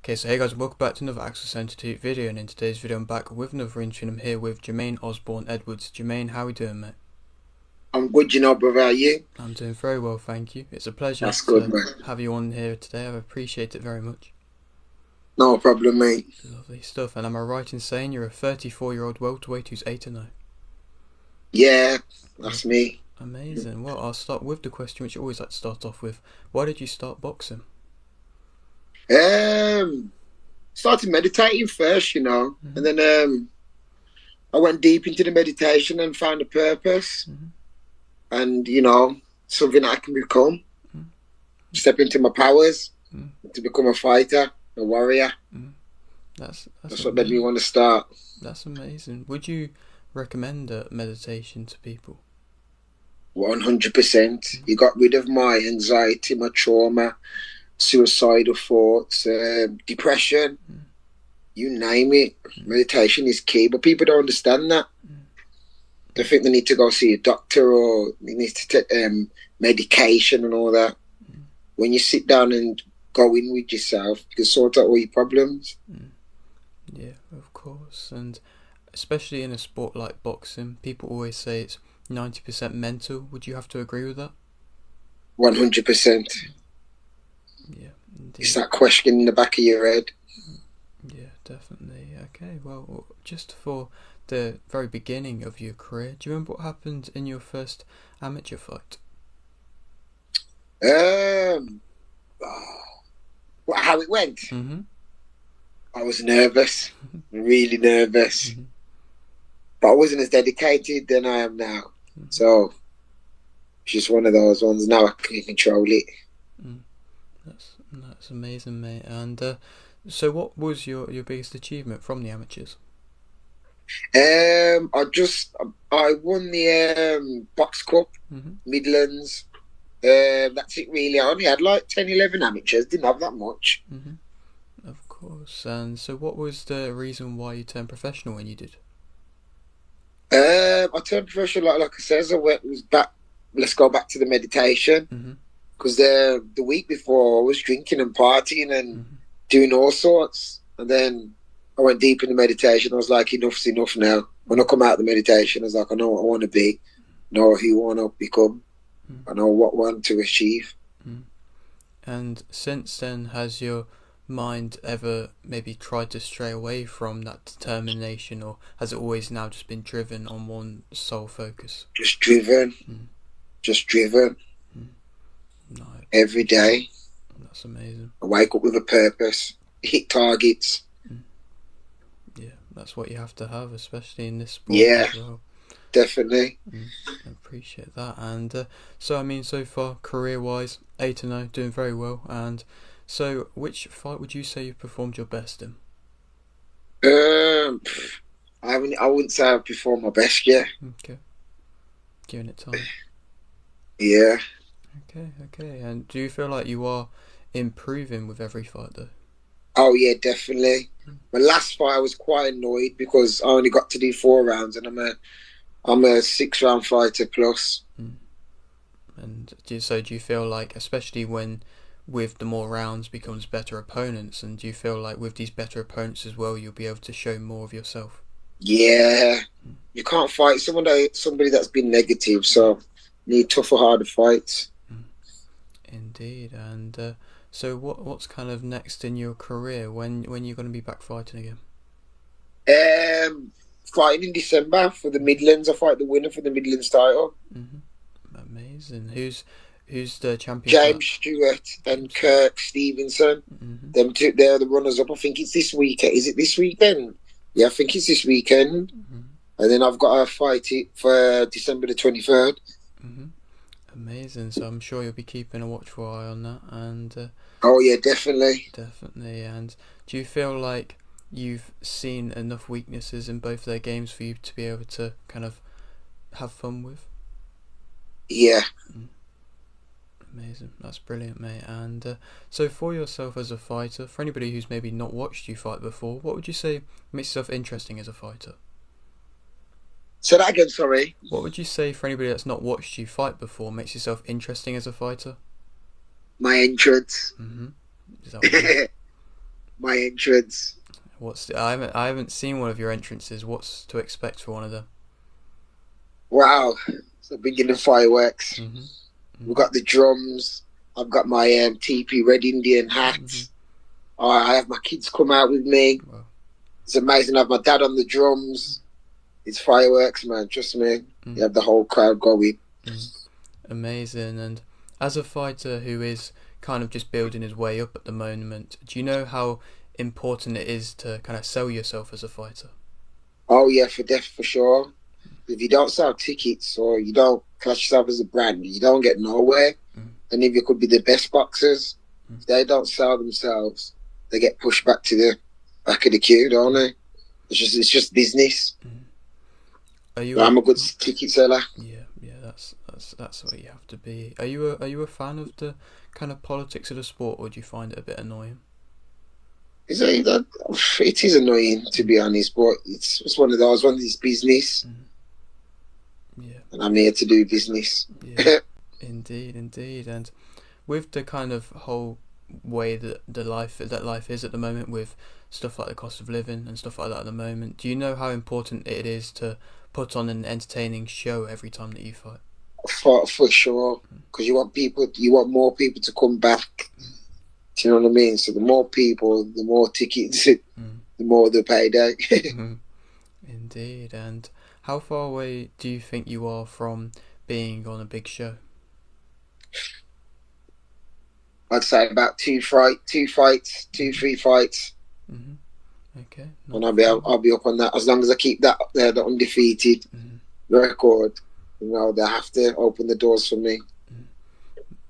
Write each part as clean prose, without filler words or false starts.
Okay, so hey guys, welcome back to another Access Institute video, and in today's video I'm back with another interview. I'm here with Jermaine Osbourne-Edwards. Jermaine, how are we doing, mate? I'm good, brother. Are you? I'm doing very well, thank you. It's a pleasure That's good, to man. have you on here today. I appreciate it very much. No problem, mate. Lovely stuff. And am I right in saying you're a 34-year-old welterweight who's 8-0? Yeah, that's Lovely stuff. me. Amazing. Well, I'll start with the question which I always like to start off with. Why did you start boxing? Um, Started meditating first, and then I went deep into the meditation and found a purpose, and something that I can become. Step into my powers to become a fighter, a warrior. That's what made me want to start. That's amazing. Would you recommend meditation to people? 100%. You got rid of my anxiety, my trauma, suicidal thoughts, depression, you name it. Meditation is key, but people don't understand that. They think they need to go see a doctor or they need to take medication and all that. When you sit down and go in with yourself, you can sort out all your problems. Yeah, of course. And especially in a sport like boxing, people always say it's 90% mental. Would you have to agree with that? 100%. Yeah, indeed. It's that question in the back of your head. Yeah, definitely. Okay, well, just for the very beginning of your career, do you remember what happened in your first amateur fight? How it went? Mm-hmm. I was nervous, really nervous, but I wasn't as dedicated than I am now. So it's just one of those ones. Now I can control it. That's amazing, mate. And so, what was your biggest achievement from the amateurs? I won the Box Cup, Midlands. That's it really. I only had like 10, 11 amateurs. Didn't have that much. Of course. And so, what was the reason why you turned professional when you did? I turned professional like I said. Let's go back to the meditation. Because the week before I was drinking and partying and doing all sorts, and then I went deep into meditation. I was like, enough's enough now. When I come out of the meditation, I was like, I know what I want to be, know who I want to become, I know what I want to achieve. And since then, has your mind ever maybe tried to stray away from that determination, or has it always now just been driven on one sole focus? Just driven. No. Every day. That's amazing. I wake up with a purpose, hit targets. Yeah, that's what you have to have, especially in this sport as well. Definitely. I appreciate that. And so, I mean, so far, career-wise, 8-0, doing very well. And so, which fight would you say you performed your best in? I wouldn't say I've performed my best yet. Okay. Giving it time. Yeah. Okay. And do you feel like you are improving with every fight, though? Oh, yeah, definitely. My last fight, I was quite annoyed because I only got to do 4 rounds, and I'm a 6-round fighter plus. And do you feel like, especially when with the more rounds becomes better opponents, and do you feel like with these better opponents as well, you'll be able to show more of yourself? Yeah. You can't fight somebody that's been negative, so you need tougher, harder fights. Indeed. And so what's kind of next in your career? When you're going to be back fighting again? Fighting in December for the Midlands. I fight the winner for the Midlands title. Amazing. Who's the champion? James Stewart and Kirk Stevenson. Them two, they're the runners up. I think it's this weekend. Is it this weekend? Yeah, I think it's this weekend. And then I've got to fight it for December the 23rd. Amazing. So I'm sure you'll be keeping a watchful eye on that. And oh yeah, definitely. And do you feel like you've seen enough weaknesses in both their games for you to be able to kind of have fun with? Yeah. Amazing. That's brilliant, mate. And so for yourself as a fighter, for anybody who's maybe not watched you fight before, what would you say makes yourself interesting as a fighter? Say that again, sorry. What would you say for anybody that's not watched you fight before makes yourself interesting as a fighter? My entrance. Is that what My my entrance. I haven't seen one of your entrances. What's to expect for one of them? Wow. So beginning fireworks. Mm-hmm. We've got the drums. I've got my TP Red Indian hat. Mm-hmm. I have my kids come out with me. Wow. It's amazing. I have my dad on the drums. It's fireworks, man. Trust me. Mm. You have the whole crowd going. Amazing. And as a fighter who is kind of just building his way up at the moment, do you know how important it is to kind of sell yourself as a fighter? Oh yeah, for sure. If you don't sell tickets or you don't class yourself as a brand, you don't get nowhere. And if you could be the best boxers, if they don't sell themselves, they get pushed back to the back of the queue, don't they? It's just business. I'm a good ticket seller. Yeah, that's what you have to be. Are you a fan of the kind of politics of the sport, or do you find it a bit annoying? It is annoying, to be honest, but it's just one of those ones. It's business. Yeah. And I'm here to do business. Yeah. Indeed. And with the kind of whole way that life is at the moment, with stuff like the cost of living and stuff like that at the moment, do you know how important it is to put on an entertaining show every time that you fight? For sure, because you want more people to come back. Do you know what I mean? So the more people, the more tickets, the more the payday. Indeed. And how far away do you think you are from being on a big show? I'd say about 3 fights. Okay. And I'll be up on that as long as I keep that the undefeated record. You know, they have to open the doors for me.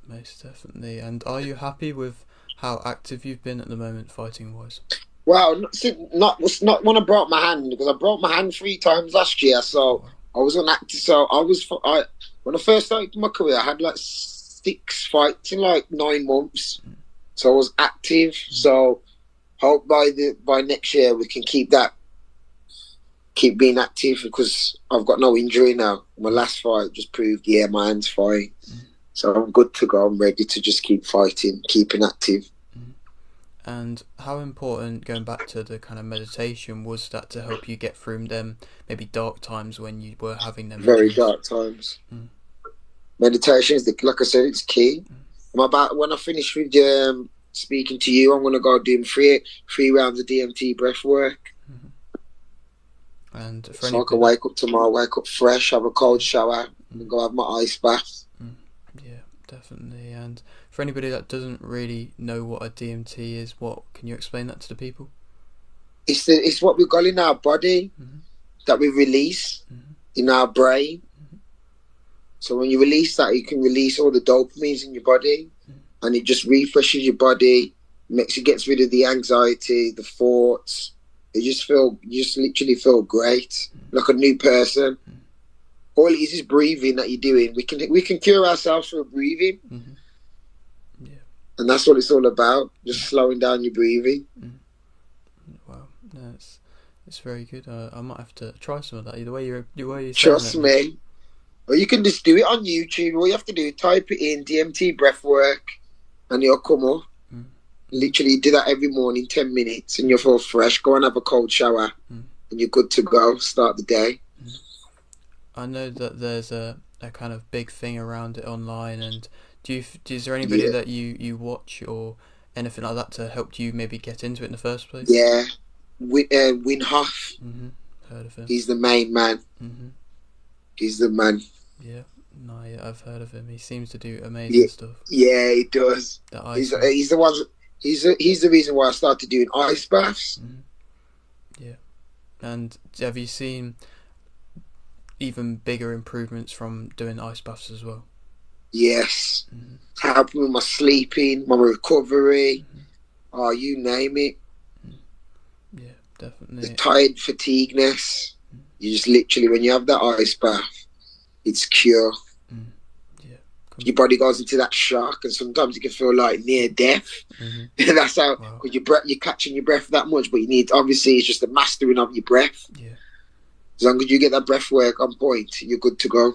Most definitely. And are you happy with how active you've been at the moment, fighting wise? Well, not when I broke my hand, because I broke my hand 3 times last year. So I was unactive. So when I first started my career, I had like 6 fights in like 9 months. So I was active. So hope by next year we can keep being active, because I've got no injury now. My last fight just proved, my hand's fine. So I'm good to go. I'm ready to just keep fighting, keeping active. And how important, going back to the kind of meditation, was that to help you get through them maybe dark times when you were having them? Very dark times. Meditation is, like I said, it's key. When I finish with speaking to you, I'm going to go do 3 rounds of DMT breathwork. And so I can wake up tomorrow, wake up fresh, have a cold shower, and go have my ice bath. Yeah, definitely. And for anybody that doesn't really know what a DMT is, can you explain that to the people? It's what we've got in our body that we release in our brain. So when you release that, you can release all the dopamines in your body, and it just refreshes your body, gets rid of the anxiety, the thoughts. You just literally feel great, like a new person. All it is breathing that you're doing. We can cure ourselves through breathing, and that's what it's all about. Just slowing down your breathing. Wow, no, it's very good. I might have to try some of that. The way you're Trust me. Or you can just do it on YouTube. All you have to do is type it in DMT breathwork, and it'll come up. Literally do that every morning, 10 minutes, and you'll feel fresh. Go and have a cold shower, and you're good to go. Start the day. I know that there's a kind of big thing around it online, and is there anybody that you watch or anything like that to help you maybe get into it in the first place? Yeah, Winhoff. Heard of him. He's the main man. He's the man. Yeah. No, I've heard of him. He seems to do amazing stuff. Yeah, he does. He's the one. He's the reason why I started doing ice baths. Yeah. And have you seen even bigger improvements from doing ice baths as well? Yes. Helping with my sleeping, my recovery. Oh, you name it. Yeah, definitely. The tired fatigueness. You just literally, when you have that ice bath, it's cure. Your body goes into that shock, and sometimes you can feel like near death. That's how, because you're catching your breath that much, but you need, obviously, it's just the mastering of your breath. Yeah. As long as you get that breath work on point, you're good to go.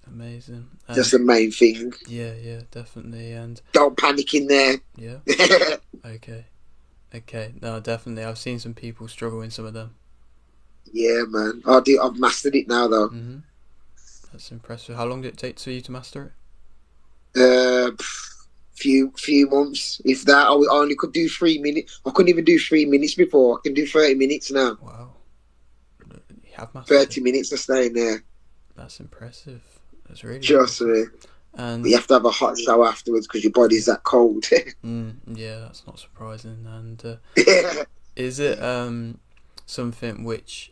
Amazing. That's the main thing. Yeah, definitely. And don't panic in there. Yeah. Okay. Okay, no, definitely. I've seen some people struggle in some of them. Yeah, man. I've mastered it now, though. That's impressive. How long did it take for you to master Uh, few months, if that. I only could do 3 minutes. I couldn't even do 3 minutes before. I can do 30 minutes now. it? Wow, you have mastered 30 minutes of staying there. That's impressive. That's really Just impressive. But you have to have a hot shower afterwards because your body's that cold. Yeah, that's not surprising. And Yeah. is it something which,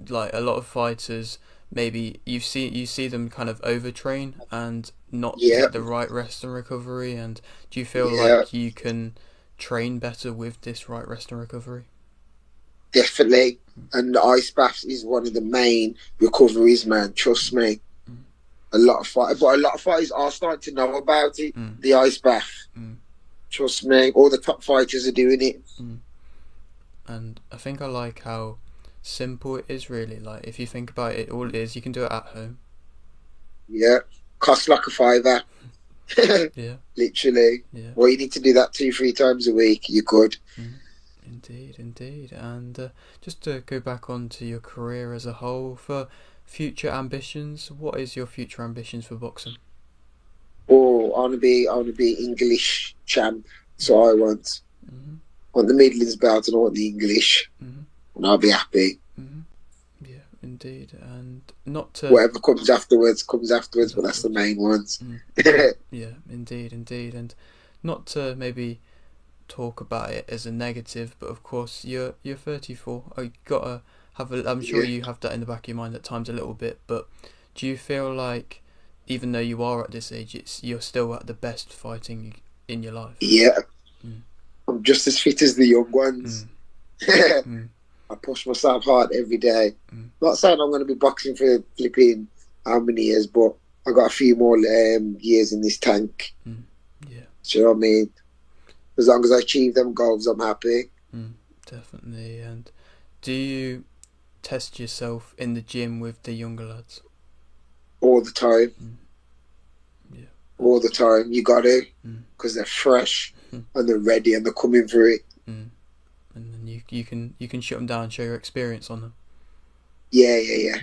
like, a lot of fighters, maybe you see them kind of overtrain and not get the right rest and recovery? And do you feel like you can train better with this right rest and recovery? Definitely. And the ice baths is one of the main recoveries, man. Trust me. A lot of fighters are starting to know about it. The ice bath. Trust me. All the top fighters are doing it. And I think I like how simple it is, really. Like, if you think about it, all it is, you can do it at home. Yeah. Costs like a fiver. Yeah. Literally. Yeah. Well, you need to do that 2-3 times a week. You could. Indeed. And just to go back onto your career as a whole, for future ambitions, what is your future ambitions for boxing? Oh, I want to be English champ. So I want. I want the Midlands belt and I want the English. And I'll be happy. Yeah, indeed. And not to... Whatever comes afterwards, but that's the main ones. Yeah, indeed. And not to maybe talk about it as a negative, but of course you're 34. I gotta have I'm sure you have that in the back of your mind at times a little bit, but do you feel like, even though you are at this age, you're still at the best fighting in your life? Yeah. I'm just as fit as the young ones. I push myself hard every day. Not saying I'm going to be boxing for flipping how many years, but I got a few more years in this tank. Yeah. Do you know what I mean? As long as I achieve them goals, I'm happy. Definitely. And do you test yourself in the gym with the younger lads? All the time. Yeah. All the time. You got to, because they're fresh and they're ready and they're coming for it. And then you can shut them down and show your experience on them. Yeah.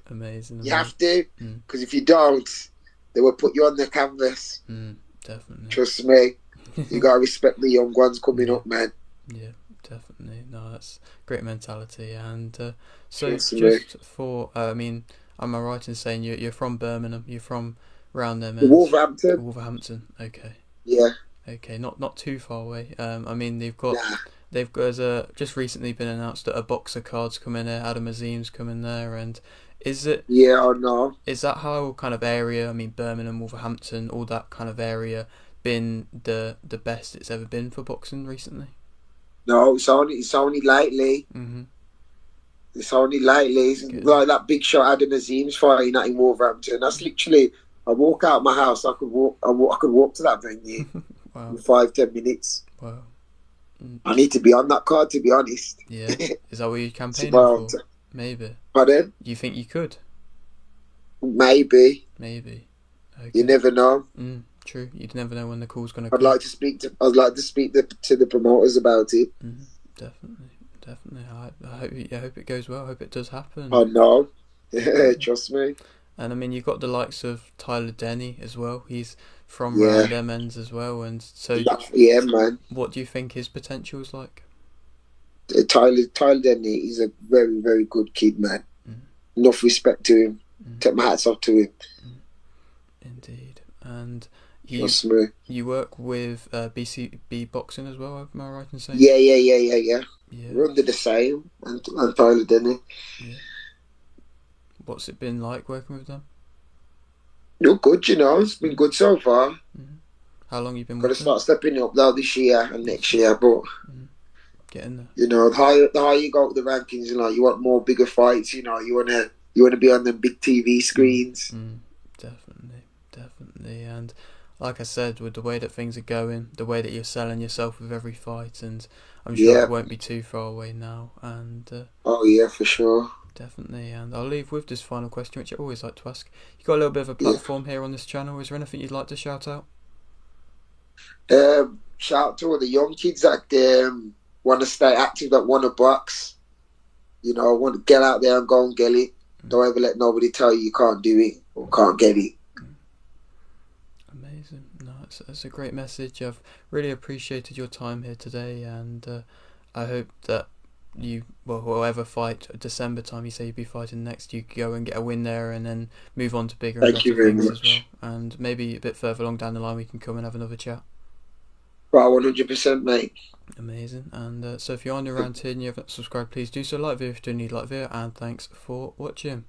Amazing. You have to, because if you don't, they will put you on the canvas. Definitely. Trust me. You got to respect the young ones coming up, man. Yeah, definitely. No, that's great mentality. And so Trust just me. For, I mean, am I right in saying you're from Birmingham? You're from around them? Wolverhampton. Okay. Yeah. Okay, not too far away. I mean, there's just recently been announced that a boxer card's coming there. Adam Azim's coming there, and is it? Yeah, I know. Is that how kind of area? I mean, Birmingham, Wolverhampton, all that kind of area, been the best it's ever been for boxing recently? No, it's only lately. It's only lately. It's like that big shot Adam Azim's fighting at in Wolverhampton. That's literally, I walk out my house, I could walk to that venue. Wow. In 5-10 minutes. Wow. I need to be on that card, to be honest. Yeah. Is that what you're campaigning for? Maybe. Pardon? You think you could? Maybe. Okay. You never know. True. You'd never know when the call's going to come. I'd like to speak to the promoters about it. Definitely. I hope it goes well. I hope it does happen. I know. Trust me. And I mean, you've got the likes of Tyler Denny as well. He's from around them ends as well. And so, yeah, man. What do you think his potential is like? Tyler Denny is a very, very good kid, man. Enough respect to him. Take my hats off to him. Indeed. And you work with BCB Boxing as well, am I right in saying? Yeah. We're under the same, and Tyler Denny. Yeah. What's it been like working with them? You're good, you know. It's been good so far. How long you been? Got to start stepping up though this year and next year, but getting there. You know, the higher you go up the rankings, you know, you want more bigger fights. You know, you want to be on the big TV screens. Definitely, and like I said, with the way that things are going, the way that you're selling yourself with every fight, and I'm sure it won't be too far away now. And oh yeah, for sure. Definitely, and I'll leave with this final question, which I always like to ask. You've got a little bit of a platform here on this channel. Is there anything you'd like to shout out? Shout out to all the young kids that want to stay active, don't want to box. You know, want to get out there and go and get it. Don't ever let nobody tell you can't do it or can't get it. Amazing. No, it's a great message. I've really appreciated your time here today, and I hope that you, well, whoever fight December time, you say you'll be fighting next, you go and get a win there and then move on to bigger and better things as well. And maybe a bit further along down the line we can come and have another chat. Right, 100%, mate. Amazing. And so if you're on around here and you haven't subscribed, please do so. Like the video if you do need like video, and thanks for watching.